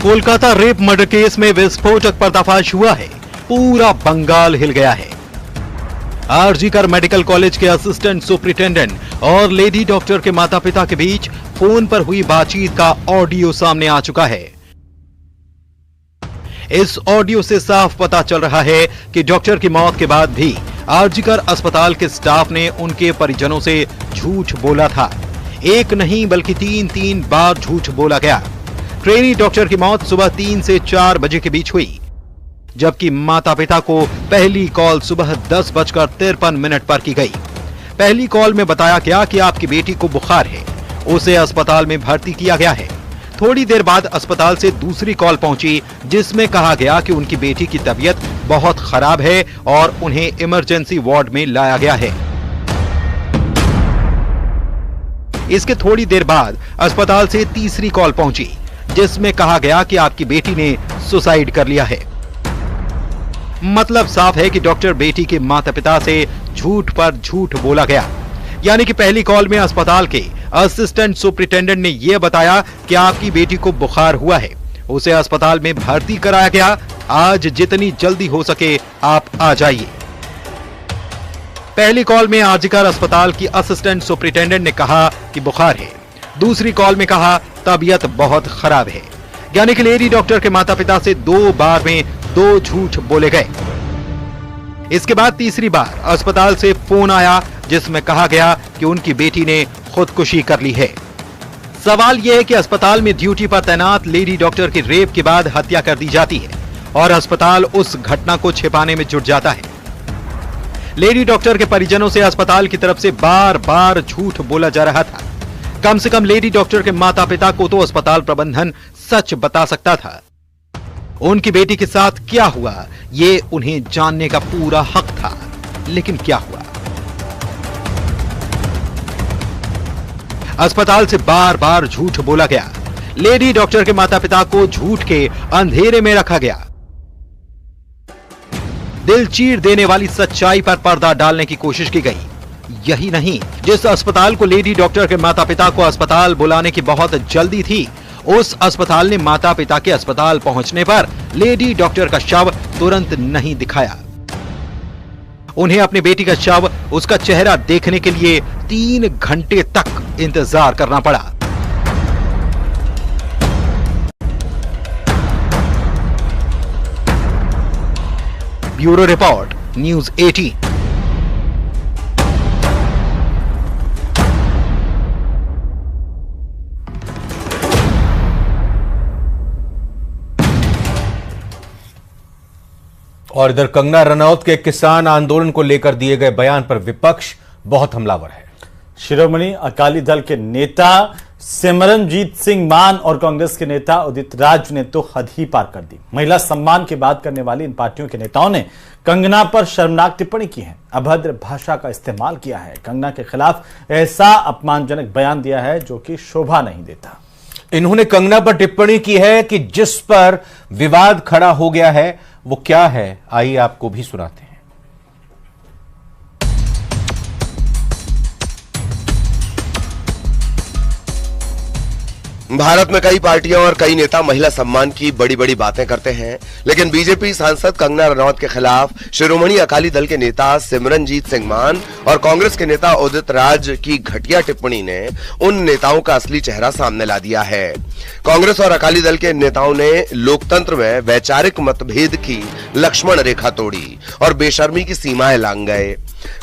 Kolkata rape murder case में विस्फोटक पर्दाफाश हुआ है। पूरा बंगाल हिल गया है। आरजीकर मेडिकल कॉलेज के असिस्टेंट सुपरिटेंडेंट और लेडी डॉक्टर के माता पिता के बीच फोन पर हुई बातचीत का ऑडियो सामने आ चुका है। इस ऑडियो से साफ पता चल रहा है कि डॉक्टर की मौत के बाद भी आरजीकर अस्पताल के स्टाफ ने उनके परिजनों से झूठ बोला था। एक नहीं बल्कि तीन बार झूठ बोला गया। ट्रेनी डॉक्टर की मौत सुबह 3 से 4 बजे के बीच हुई, जबकि माता पिता को पहली कॉल सुबह 10:53 पर की गई। पहली कॉल में बताया गया कि आपकी बेटी को बुखार है, उसे अस्पताल में भर्ती किया गया है। थोड़ी देर बाद अस्पताल से दूसरी कॉल पहुंची, जिसमें कहा गया कि उनकी बेटी की तबीयत बहुत खराब है और उन्हें इमरजेंसी वार्ड में लाया गया है। इसके थोड़ी देर बाद अस्पताल से तीसरी कॉल पहुंची, जिसमें कहा गया कि आपकी बेटी ने सुसाइड कर लिया है। मतलब साफ है कि डॉक्टर बेटी के माता पिता से झूठ पर झूठ बोला गया। यानी कि पहली कॉल में अस्पताल के असिस्टेंट सुपरिटेंडेंट ने यह बताया कि आपकी बेटी को बुखार हुआ है, उसे अस्पताल में भर्ती कराया गया, आज जितनी जल्दी हो सके आप आ जाइए। पहली कॉल में आरजीकर अस्पताल की असिस्टेंट सुपरिटेंडेंट ने कहा कि बुखार है। दूसरी कॉल में कहा तबीयत बहुत खराब है। यानी कि लेडी डॉक्टर के माता पिता से 2 बार में 2 झूठ बोले गए। इसके बाद तीसरी बार अस्पताल से फोन आया, जिसमें कहा गया कि उनकी बेटी ने खुदकुशी कर ली है। सवाल यह है कि अस्पताल में ड्यूटी पर तैनात लेडी डॉक्टर की रेप के बाद हत्या कर दी जाती है और अस्पताल उस घटना को छिपाने में जुट जाता है। लेडी डॉक्टर के परिजनों से अस्पताल की तरफ से बार बार झूठ बोला जा रहा था। कम से कम लेडी डॉक्टर के माता पिता को तो अस्पताल प्रबंधन सच बता सकता था। उनकी बेटी के साथ क्या हुआ, ये उन्हें जानने का पूरा हक था, लेकिन क्या हुआ? अस्पताल से बार बार झूठ बोला गया। लेडी डॉक्टर के माता पिता को झूठ के अंधेरे में रखा गया। दिल चीर देने वाली सच्चाई पर पर्दा डालने की कोशिश की गई। यही नहीं, जिस अस्पताल को लेडी डॉक्टर के माता पिता को अस्पताल बुलाने की बहुत जल्दी थी, उस अस्पताल ने माता पिता के अस्पताल पहुंचने पर लेडी डॉक्टर का शव तुरंत नहीं दिखाया। उन्हें अपनी बेटी का शव, उसका चेहरा देखने के लिए 3 घंटे तक इंतजार करना पड़ा। Bureau report, news 18। और इधर कंगना रनौत के किसान आंदोलन को लेकर दिए गए बयान पर विपक्ष बहुत हमलावर है। शिरोमणि अकाली दल के नेता सिमरनजीत सिंह मान और कांग्रेस के नेता उदित राज ने तो हद ही पार कर दी। महिला सम्मान की बात करने वाली इन पार्टियों के नेताओं ने कंगना पर शर्मनाक टिप्पणी की है, अभद्र भाषा का इस्तेमाल किया है, कंगना के खिलाफ ऐसा अपमानजनक बयान दिया है जो कि शोभा नहीं देता। इन्होंने कंगना पर टिप्पणी की है कि जिस पर विवाद खड़ा हो गया है वो क्या है, आइए आपको भी सुनाते हैं। भारत में कई पार्टियां और कई नेता महिला सम्मान की बड़ी बड़ी बातें करते हैं, लेकिन बीजेपी सांसद कंगना रनौत के खिलाफ शिरोमणि अकाली दल के नेता सिमरनजीत सिंह मान और कांग्रेस के नेता उदित राज की घटिया टिप्पणी ने उन नेताओं का असली चेहरा सामने ला दिया है। कांग्रेस और अकाली दल के नेताओं ने लोकतंत्र में वैचारिक मतभेद की लक्ष्मण रेखा तोड़ी और बेशर्मी की सीमाएं लांघ गए।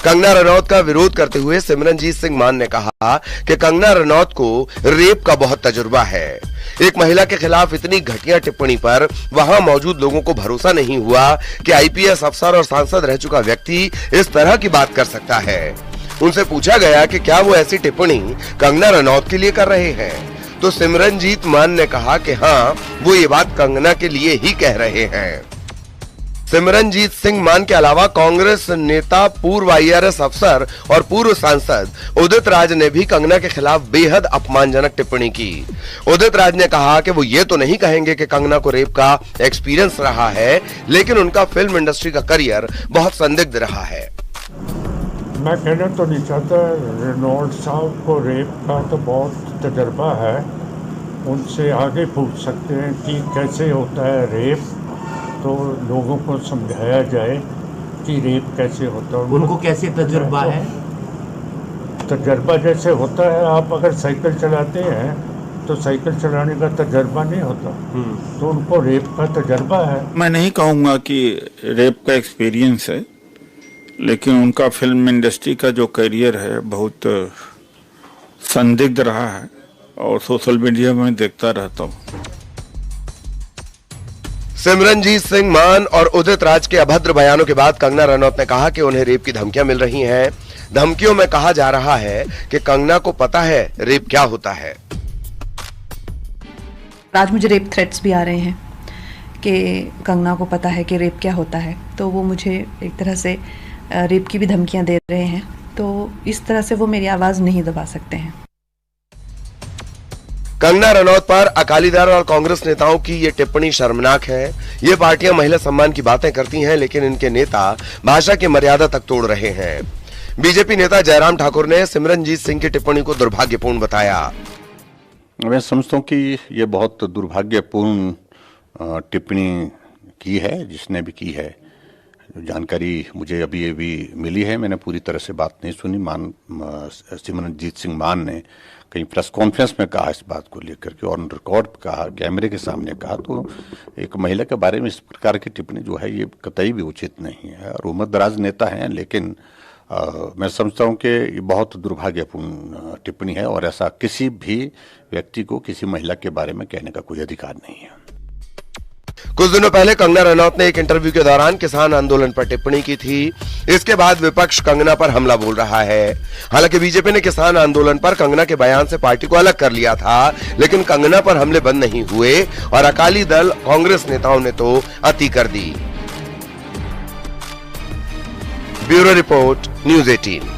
कंगना रनौत का विरोध करते हुए सिमरनजीत सिंह मान ने कहा कि कंगना रनौत को रेप का बहुत तजुर्बा है। एक महिला के खिलाफ इतनी घटिया टिप्पणी पर वहां मौजूद लोगों को भरोसा नहीं हुआ कि आईपीएस अफसर और सांसद रह चुका व्यक्ति इस तरह की बात कर सकता है। उनसे पूछा गया कि क्या वो ऐसी टिप्पणी कंगना रनौत के लिए कर रहे हैं, तो सिमरनजीत मान ने कहा कि हाँ, वो ये बात कंगना के लिए ही कह रहे हैं। सिमरनजीत सिंह मान के अलावा कांग्रेस नेता, पूर्व आईआरएस अफसर और पूर्व सांसद उदित राज ने भी कंगना के खिलाफ बेहद अपमानजनक टिप्पणी की। उदित राज ने कहा कि वो ये तो नहीं कहेंगे कि कंगना को रेप का एक्सपीरियंस रहा है, लेकिन उनका फिल्म इंडस्ट्री का करियर बहुत संदिग्ध रहा है। मैं कहना तो नहीं चाहता, रेनॉल्ड साहब को रेप का तो बहुत तजर्बा है, उनसे आगे पूछ सकते हैं कि कैसे होता है रेप, तो लोगों को समझाया जाए कि रेप कैसे होता है। उनको कैसे तजुर्बा है? तजर्बा जैसे होता है, आप अगर साइकिल चलाते हैं तो साइकिल चलाने का तजर्बा नहीं होता, तो उनको रेप का तजर्बा है। मैं नहीं कहूँगा कि रेप का एक्सपीरियंस है, लेकिन उनका फिल्म इंडस्ट्री का जो करियर है बहुत संदिग्ध रहा है और सोशल मीडिया में देखता रहता हूँ। सिमरनजीत सिंह मान और उदित राज के अभद्र बयानों के बाद कंगना रनौत ने कहा कि उन्हें रेप की धमकियां मिल रही हैं। धमकियों में कहा जा रहा है कि कंगना को पता है रेप क्या होता है। आज मुझे रेप थ्रेट्स भी आ रहे हैं कि कंगना को पता है कि रेप क्या होता है, तो वो मुझे एक तरह से रेप की भी धमकियां दे रहे हैं, तो इस तरह से वो मेरी आवाज नहीं दबा सकते हैं। कंगना रनौत पर अकाली दल और कांग्रेस नेताओं की ये टिप्पणी शर्मनाक है। ये पार्टियां महिला सम्मान की बातें करती हैं, लेकिन इनके नेता भाषा की मर्यादा तक तोड़ रहे हैं। बीजेपी नेता जयराम ठाकुर ने सिमरनजीत सिंह की टिप्पणी को दुर्भाग्यपूर्ण बताया। मैं समझता हूँ कि ये बहुत दुर्भाग्यपूर्ण टिप्पणी की है, जिसने भी की है। जानकारी मुझे अभी मिली है, मैंने पूरी तरह से बात नहीं सुनी। सिमरनजीत सिंह मान ने कहीं प्रेस कॉन्फ्रेंस में कहा इस बात को लेकर के, ऑन रिकॉर्ड कहा, कैमरे के सामने कहा, तो एक महिला के बारे में इस प्रकार की टिप्पणी जो है ये कतई भी उचित नहीं है। और उम्र दराज नेता हैं, लेकिन मैं समझता हूं कि ये बहुत दुर्भाग्यपूर्ण टिप्पणी है और ऐसा किसी भी व्यक्ति को किसी महिला के बारे में कहने का कोई अधिकार नहीं है। कुछ दिनों पहले कंगना रनौत ने एक इंटरव्यू के दौरान किसान आंदोलन पर टिप्पणी की थी। इसके बाद विपक्ष कंगना पर हमला बोल रहा है। हालांकि बीजेपी ने किसान आंदोलन पर कंगना के बयान से पार्टी को अलग कर लिया था, लेकिन कंगना पर हमले बंद नहीं हुए और अकाली दल कांग्रेस नेताओं ने तो अति कर दी। Bureau report, news 18।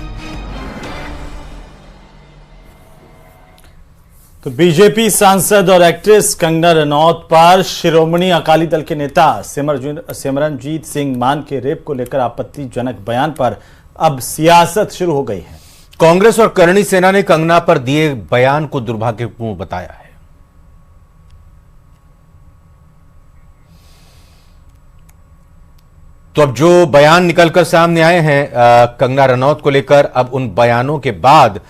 तो बीजेपी सांसद और एक्ट्रेस कंगना रनौत पर शिरोमणि अकाली दल के नेता सिमरनजीत सिंह मान के रेप को लेकर आपत्तिजनक बयान पर अब सियासत शुरू हो गई है। कांग्रेस और करणी सेना ने कंगना पर दिए बयान को दुर्भाग्यपूर्ण बताया है। तो अब जो बयान निकलकर सामने आए हैं कंगना रनौत को लेकर, अब उन बयानों के बाद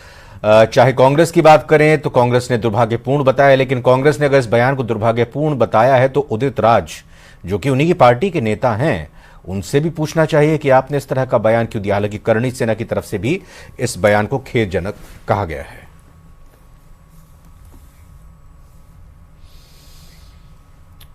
चाहे कांग्रेस की बात करें तो कांग्रेस ने दुर्भाग्यपूर्ण बताया, लेकिन कांग्रेस ने अगर इस बयान को दुर्भाग्यपूर्ण बताया है तो उदित राज, जो कि उन्हीं की पार्टी के नेता हैं, उनसे भी पूछना चाहिए कि आपने इस तरह का बयान क्यों दिया। हालांकि करणी सेना की तरफ से भी इस बयान को खेदजनक कहा गया है।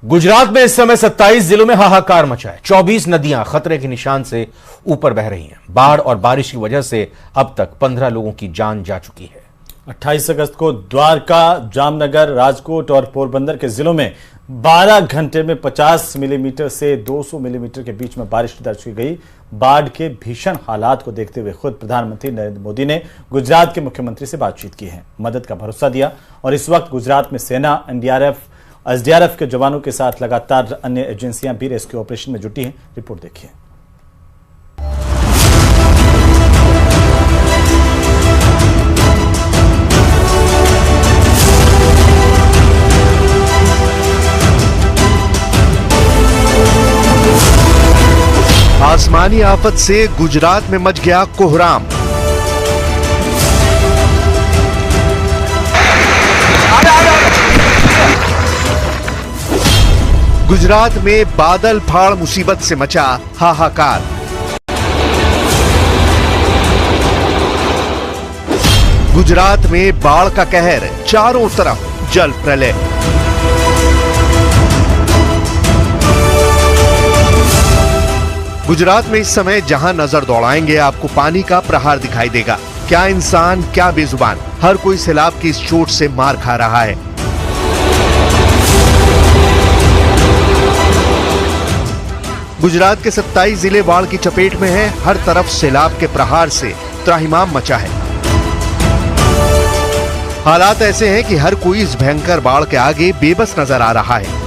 गुजरात में इस समय 27 जिलों में हाहाकार मचा है। 24 नदियां खतरे के निशान से ऊपर बह रही हैं। बाढ़ और बारिश की वजह से अब तक 15 लोगों की जान जा चुकी है। 28 अगस्त को द्वारका, जामनगर, राजकोट और पोरबंदर के जिलों में 12 घंटे में 50 मिलीमीटर से 200 मिलीमीटर के बीच में बारिश दर्ज की गई। बाढ़ के भीषण हालात को देखते हुए खुद प्रधानमंत्री नरेंद्र मोदी ने गुजरात के मुख्यमंत्री से बातचीत की है, मदद का भरोसा दिया और इस वक्त गुजरात में सेना, एसडीआरएफ के जवानों के साथ लगातार अन्य एजेंसियां भी रेस्क्यू ऑपरेशन में जुटी हैं। रिपोर्ट देखिए। आसमानी आफत से गुजरात में मच गया कोहराम। गुजरात में बादल फाड़ मुसीबत से मचा हाहाकार। गुजरात में बाढ़ का कहर, चारों तरफ जल प्रलय। गुजरात में इस समय जहां नजर दौड़ाएंगे आपको पानी का प्रहार दिखाई देगा। क्या इंसान, क्या बेजुबान, हर कोई सैलाब की इस चोट से मार खा रहा है। गुजरात के 27 जिले बाढ़ की चपेट में हैं। हर तरफ सैलाब के प्रहार से त्राहिमाम मचा है। हालात ऐसे हैं कि हर कोई इस भयंकर बाढ़ के आगे बेबस नजर आ रहा है।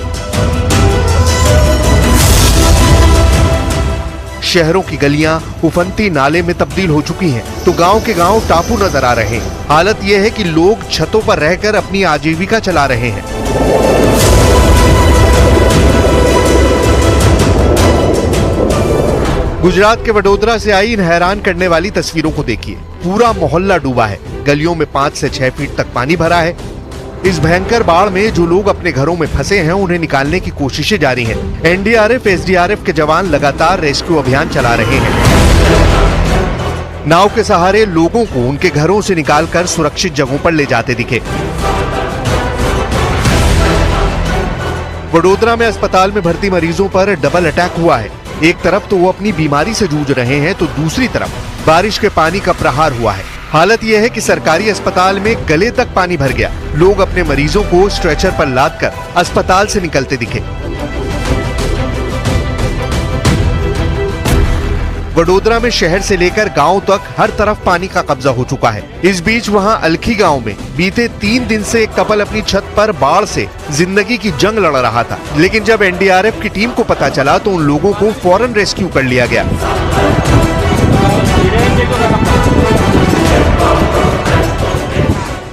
शहरों की गलियां उफनती नाले में तब्दील हो चुकी हैं, तो गांव के गांव टापू नजर आ रहे हैं। हालत यह है कि लोग छतों पर रहकर अपनी आजीविका चला रहे हैं। गुजरात के वडोदरा से आई इन हैरान करने वाली तस्वीरों को देखिए। पूरा मोहल्ला डूबा है, गलियों में 5 से 6 फीट तक पानी भरा है। इस भयंकर बाढ़ में जो लोग अपने घरों में फंसे हैं, उन्हें निकालने की कोशिशें जारी हैं। एनडीआरएफ, एसडीआरएफ के जवान लगातार रेस्क्यू अभियान चला रहे हैं। नाव के सहारे लोगों को उनके घरों से निकालकर सुरक्षित जगहों पर ले जाते दिखे। वडोदरा में अस्पताल में भर्ती मरीजों पर डबल अटैक हुआ है। एक तरफ तो वो अपनी बीमारी से जूझ रहे हैं, तो दूसरी तरफ बारिश के पानी का प्रहार हुआ है। हालत यह है कि सरकारी अस्पताल में गले तक पानी भर गया। लोग अपने मरीजों को स्ट्रेचर पर लादकर अस्पताल से निकलते दिखे। वडोदरा में शहर से लेकर गांव तक हर तरफ पानी का कब्जा हो चुका है। इस बीच वहां अलखी गांव में बीते 3 दिन से एक कपल अपनी छत पर बाढ़ से जिंदगी की जंग लड़ रहा था, लेकिन जब एनडीआरएफ की टीम को पता चला तो उन लोगों को फौरन रेस्क्यू कर लिया गया।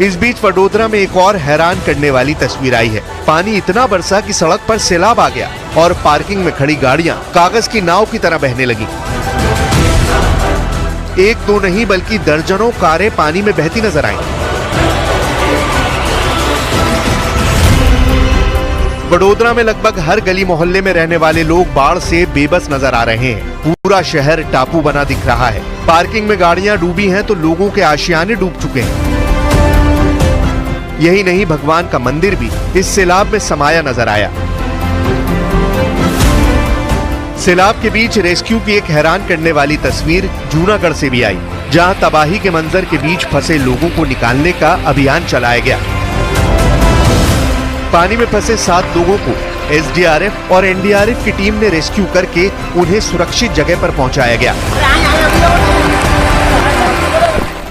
इस बीच वडोदरा में एक और हैरान करने वाली तस्वीर आई है। पानी इतना बरसा कि सड़क पर सैलाब आ गया और पार्किंग में खड़ी गाड़ियां कागज की नाव की तरह बहने लगी। एक दो नहीं बल्कि दर्जनों कारें पानी में बहती नजर आईं। वडोदरा में लगभग हर गली मोहल्ले में रहने वाले लोग बाढ़ से बेबस नजर आ रहे हैं। पूरा शहर टापू बना दिख रहा है। पार्किंग में गाड़ियां डूबी हैं तो लोगों के आशियाने डूब चुके हैं। यही नहीं, भगवान का मंदिर भी इस सैलाब में समाया नजर आया। सैलाब के बीच रेस्क्यू की एक हैरान करने वाली तस्वीर जूनागढ़ से भी आई, जहां तबाही के मंजर के बीच फंसे लोगों को निकालने का अभियान चलाया गया। पानी में फंसे 7 लोगों को एसडीआरएफ और एनडीआरएफ की टीम ने रेस्क्यू करके उन्हें सुरक्षित जगह पर पहुंचाया गया।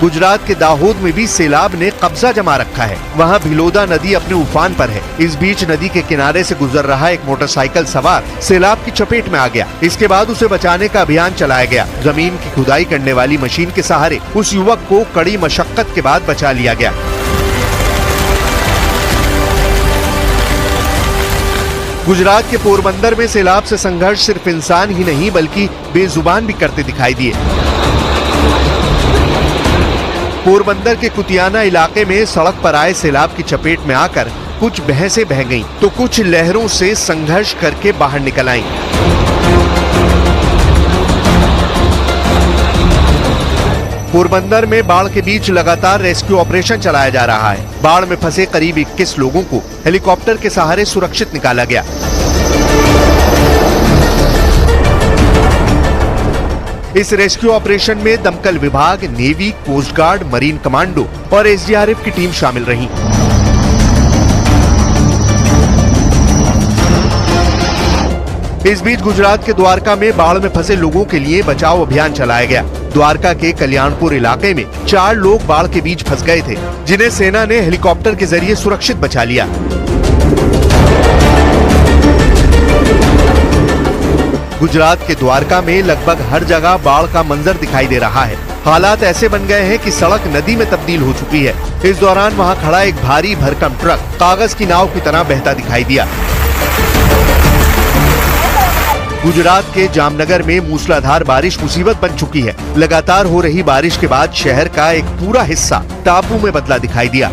गुजरात के दाहोद में भी सैलाब ने कब्जा जमा रखा है। वहां भिलोदा नदी अपने उफान पर है। इस बीच नदी के किनारे से गुजर रहा एक मोटरसाइकिल सवार सैलाब की चपेट में आ गया। इसके बाद उसे बचाने का अभियान चलाया गया। जमीन की खुदाई करने वाली मशीन के सहारे उस युवक को कड़ी मशक्कत के बाद बचा लिया गया। गुजरात के पोरबंदर में सैलाब से संघर्ष सिर्फ इंसान ही नहीं बल्कि बेजुबान भी करते दिखाई दिए। पोरबंदर के कुतियाना इलाके में सड़क पर आए सैलाब की चपेट में आकर कुछ भैंसें बह गईं, तो कुछ लहरों से संघर्ष करके बाहर निकल आईं। पोरबंदर में बाढ़ के बीच लगातार रेस्क्यू ऑपरेशन चलाया जा रहा है। बाढ़ में फंसे करीब 21 लोगों को हेलीकॉप्टर के सहारे सुरक्षित निकाला गया। इस रेस्क्यू ऑपरेशन में दमकल विभाग, navy, coast guard, marine commando और एसडीआरएफ की टीम शामिल रही। इस बीच गुजरात के द्वारका में बाढ़ में फंसे लोगों के लिए बचाव अभियान चलाया गया। द्वारका के कल्याणपुर इलाके में 4 लोग बाढ़ के बीच फंस गए थे, जिन्हें सेना ने हेलीकॉप्टर के जरिए सुरक्षित बचा लिया। गुजरात के द्वारका में लगभग हर जगह बाढ़ का मंजर दिखाई दे रहा है। हालात ऐसे बन गए हैं कि सड़क नदी में तब्दील हो चुकी है। इस दौरान वहां खड़ा एक भारी भरकम ट्रक कागज की नाव की तरह बहता दिखाई दिया। गुजरात के जामनगर में मूसलाधार बारिश मुसीबत बन चुकी है। लगातार हो रही बारिश के बाद शहर का एक पूरा हिस्सा टापू में बदला दिखाई दिया।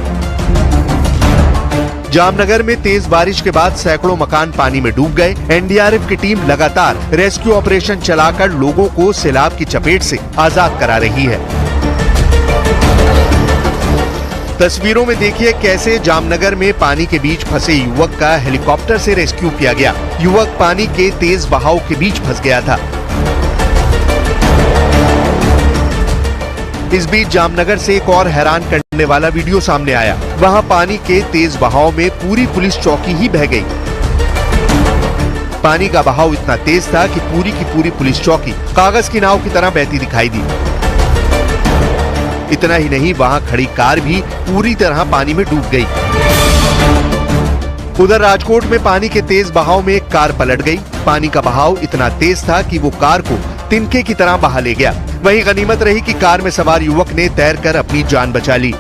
जामनगर में तेज बारिश के बाद सैकड़ों मकान पानी में डूब गए। एनडीआरएफ की टीम लगातार रेस्क्यू ऑपरेशन चलाकर लोगों को सैलाब की चपेट से आजाद करा रही है। तस्वीरों में देखिए कैसे जामनगर में पानी के बीच फंसे युवक का हेलीकॉप्टर से रेस्क्यू किया गया। युवक पानी के तेज बहाव के बीच फंस गया था। इस बीच जामनगर से एक और हैरान करने वाला वीडियो सामने आया। वहां पानी के तेज बहाव में पूरी पुलिस चौकी ही बह गई। पानी का बहाव इतना तेज था कि पूरी पुलिस चौकी कागज की नाव की तरह बहती दिखाई दी। इतना ही नहीं, वहां खड़ी कार भी पूरी तरह पानी में डूब गई। उधर राजकोट में पानी के तेज बहाव में एक कार पलट गई। पानी का बहाव इतना तेज था कि वो कार को तिनके की तरह बहा ले गया। वहीं गनीमत रही कि कार में सवार युवक ने तैरकर अपनी जान बचा ली।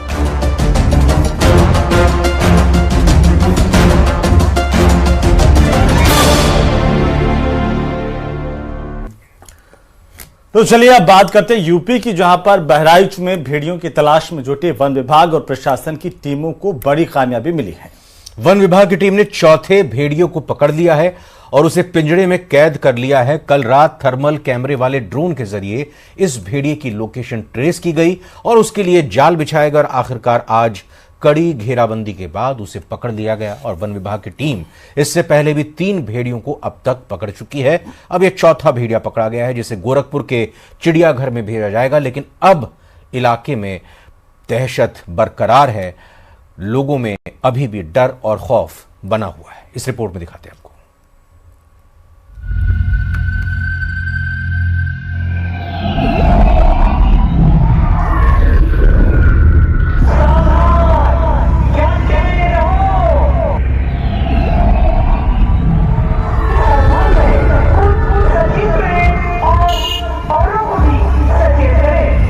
तो चलिए अब बात करते हैं यूपी की, जहां पर बहराइच में भेड़ियों की तलाश में जुटे वन विभाग और प्रशासन की टीमों को बड़ी कामयाबी मिली है। वन विभाग की टीम ने चौथे भेड़ियों को पकड़ लिया है और उसे पिंजरे में कैद कर लिया है। कल रात थर्मल कैमरे वाले ड्रोन के जरिए इस भेड़िए की लोकेशन ट्रेस की गई और उसके लिए जाल बिछाया गया और आखिरकार आज कड़ी घेराबंदी के बाद उसे पकड़ लिया गया। और वन विभाग की टीम इससे पहले भी 3 भेड़ियों को अब तक पकड़ चुकी है। अब यह चौथा भेड़िया पकड़ा गया है जिसे गोरखपुर के चिड़ियाघर में भेजा जाएगा। लेकिन अब इलाके में दहशत बरकरार है, लोगों में अभी भी डर और खौफ बना हुआ है। इस रिपोर्ट में दिखाते हैं आपको।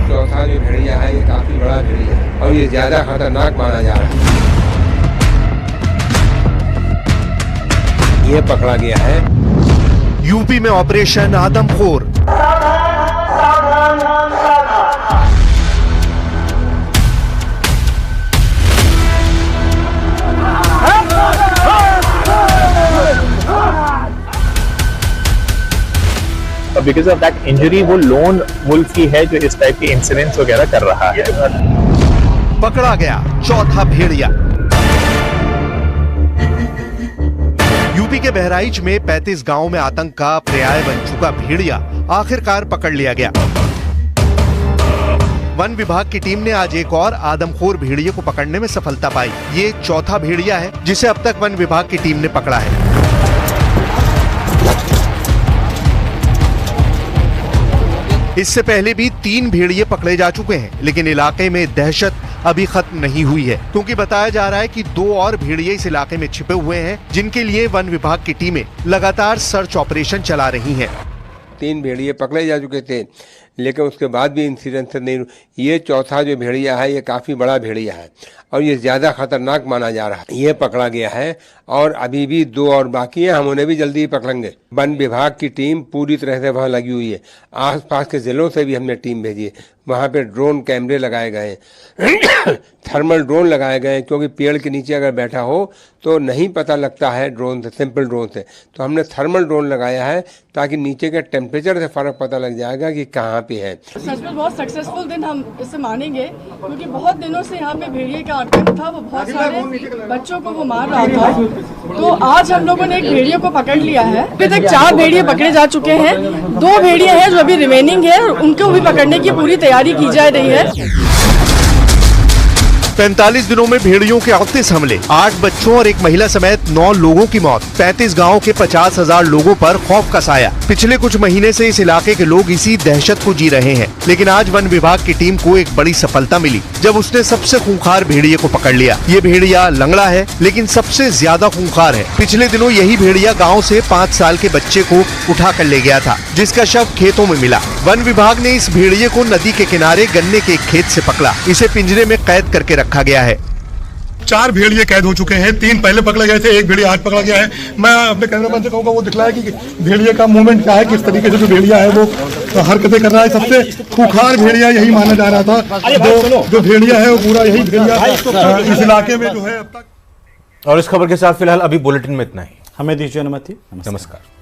चौथा जो भेड़िया है ये काफी बड़ा भेड़िया है और ये ज्यादा खतरनाक माना जा रहा है। ये पकड़ा गया है। यूपी में ऑपरेशन आदमखोर। बिकॉज ऑफ दैट इंजरी वो लोन वुल्फ की है जो इस टाइप के इंसिडेंट्स वगैरह कर रहा है। पकड़ा गया चौथा भेड़िया। यूपी के बहराइच में 35 गांव में आतंक का पर्याय बन चुका भेड़िया आखिरकार पकड़ लिया गया। वन विभाग की टीम ने आज एक और आदमखोर भेड़िए को पकड़ने में सफलता पाई। ये चौथा भेड़िया है जिसे अब तक वन विभाग की टीम ने पकड़ा है। इससे पहले भी 3 भेड़िए पकड़े जा चुके हैं, लेकिन इलाके में दहशत अभी खत्म नहीं हुई है, क्योंकि बताया जा रहा है कि 2 और भेड़िए इस इलाके में छिपे हुए हैं, जिनके लिए वन विभाग की टीमें लगातार सर्च ऑपरेशन चला रही हैं। 3 भेड़िए पकड़े जा चुके थे, लेकिन उसके बाद भी इंसिडेंट नहीं। ये चौथा जो भेड़िया है ये काफी बड़ा भेड़िया है और ये ज्यादा खतरनाक माना जा रहा है। ये पकड़ा गया है और अभी भी 2 और बाकी हैं, हम उन्हें भी जल्दी ही पकड़ेंगे। वन विभाग की टीम पूरी तरह से वहां लगी हुई है। आसपास के जिलों से भी हमने टीम भेजी है। वहां पे ड्रोन कैमरे लगाए गए हैं, थर्मल ड्रोन लगाए गए हैं, क्योंकि पेड़ के नीचे अगर बैठा हो तो नहीं पता लगता है ड्रोन से, सिंपल ड्रोन से। तो हमने थर्मल ड्रोन लगाया है ताकि नीचे के टेम्परेचर से फर्क पता लग जाएगा कि कहाँ पे है। सच में बहुत सक्सेसफुल दिन हम इसे मानेंगे, क्योंकि बहुत दिनों से यहाँ पे भेड़िए का आतंक था। वो बहुत सारे बच्चों को वो मार रहा था। तो आज हम लोगों ने एक भेड़िए को पकड़ लिया है। अभी तक 4 भेड़िए पकड़े जा चुके हैं। 2 भेड़िए हैं जो अभी रिमेनिंग है, उनको भी पकड़ने की पूरी तैयारी की जा रही है। 45 दिनों में भेड़ियों के 38 हमले, 8 बच्चों और 1 महिला समेत 9 लोगों की मौत, 35 गांवों के 50,000 लोगों पर खौफ का साया। पिछले कुछ महीने से इस इलाके के लोग इसी दहशत को जी रहे हैं, लेकिन आज वन विभाग की टीम को एक बड़ी सफलता मिली जब उसने सबसे खूंखार भेड़िए को पकड़ लिया। ये भेड़िया लंगड़ा है, लेकिन सबसे ज्यादा खूंखार है। पिछले दिनों यही भेड़िया गाँव से 5 साल के बच्चे को उठा कर ले गया था, जिसका शव खेतों में मिला। वन विभाग ने इस भेड़िए को नदी के किनारे गन्ने के एक खेत से पकड़ा। इसे पिंजरे में कैद करके रखा गया है। 4 भेड़िए कैद हो चुके हैं, 3 पहले पकड़े गए थे, 1 भेड़िया आज पकड़ा गया है। मैं अपने कैमरामैन से कहूँगा वो दिखलाए कि भेड़िए का मूवमेंट क्या है, किस तरीके से जो भेड़िया है वो हरकतें कर रहा है। सबसे खूंखार भेड़िया यही माना जा रहा था। जो भेड़िया है वो पूरा यही भेड़िया इस इलाके में जो है अब तक। और इस खबर के साथ फिलहाल अभी बुलेटिन में इतना ही। हमें दीजिए अनुमति। नमस्कार।